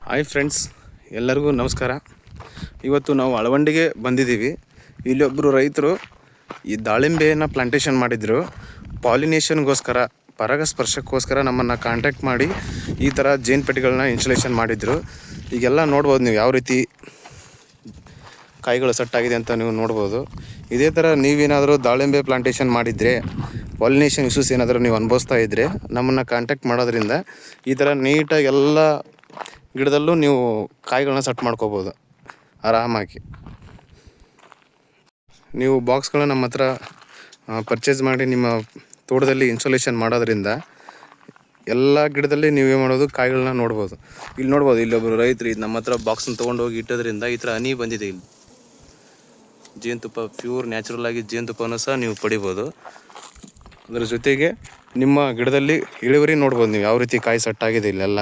Hi friends, ಎಲ್ಲರಿಗೂ ನಮಸ್ಕಾರ. ಇವತ್ತು ನಾವು ಅಳವಂಡಿಗೆ ಬಂದಿದ್ದೀವಿ. ಇಲ್ಲೊಬ್ಬರು ರೈತರು ಈ ದಾಳಿಂಬೆಯನ್ನು ಪ್ಲಾಂಟೇಶನ್ ಮಾಡಿದ್ರು. ಪಾಲಿನೇಷನ್ಗೋಸ್ಕರ, ಪರಾಗಸ್ಪರ್ಶಕ್ಕೋಸ್ಕರ ನಮ್ಮನ್ನು ಕಾಂಟ್ಯಾಕ್ಟ್ ಮಾಡಿ ಈ ಥರ ಜೇನು ಪೆಟ್ಟಿಗಳನ್ನ ಇನ್ಸ್ಟಾಲೇಷನ್ ಮಾಡಿದ್ರು. ಈಗೆಲ್ಲ ನೋಡ್ಬೋದು ನೀವು ಯಾವ ರೀತಿ ಕಾಯಿಗಳು ಸೆಟ್ ಆಗಿದೆ ಅಂತ ನೀವು ನೋಡ್ಬೋದು. ಇದೇ ಥರ ನೀವೇನಾದರೂ ದಾಳಿಂಬೆ ಪ್ಲಾಂಟೇಶನ್ ಮಾಡಿದರೆ, ಪಾಲಿನೇಷನ್ ಇಶ್ಯೂಸ್ ಏನಾದರೂ ನೀವು ಅನುಭವಿಸ್ತಾ ಇದ್ದರೆ ನಮ್ಮನ್ನು ಕಾಂಟ್ಯಾಕ್ಟ್ ಮಾಡೋದ್ರಿಂದ ಈ ಥರ ನೀಟಾಗಿ ಎಲ್ಲ ಗಿಡದಲ್ಲೂ ನೀವು ಕಾಯಿಗಳನ್ನ ಸೆಟ್ ಮಾಡ್ಕೋಬೋದು ಆರಾಮಾಗಿ. ನೀವು ಬಾಕ್ಸ್ಗಳನ್ನ ನಮ್ಮ ಹತ್ರ ಪರ್ಚೇಸ್ ಮಾಡಿ ನಿಮ್ಮ ತೋಟದಲ್ಲಿ ಇನ್ಸ್ಟಾಲೇಷನ್ ಮಾಡೋದ್ರಿಂದ ಎಲ್ಲ ಗಿಡದಲ್ಲಿ ನೀವೇ ಮಾಡೋದು ಕಾಯಿಗಳನ್ನ ನೋಡ್ಬೋದು. ಇಲ್ಲಿ ನೋಡ್ಬೋದು, ಇಲ್ಲೊಬ್ಬರು ರೈತರು ಇದು ನಮ್ಮ ಹತ್ರ ಬಾಕ್ಸನ್ನು ತೊಗೊಂಡೋಗಿ ಇಟ್ಟೋದ್ರಿಂದ ಈ ಥರ ಹನಿ ಬಂದಿದೆ. ಇಲ್ಲಿ ಜೇನುತುಪ್ಪ, ಪ್ಯೂರ್ ನ್ಯಾಚುರಲ್ ಆಗಿ ಜೇನುತುಪ್ಪವನ್ನು ಸಹ ನೀವು ಪಡಿಬೋದು. ಅದರ ಜೊತೆಗೆ ನಿಮ್ಮ ಗಿಡದಲ್ಲಿ ಇಳುವರಿ ನೋಡ್ಬೋದು ನೀವು ಯಾವ ರೀತಿ ಕಾಯಿ ಸೆಟ್ ಆಗಿದೆ ಇಲ್ಲೆಲ್ಲ.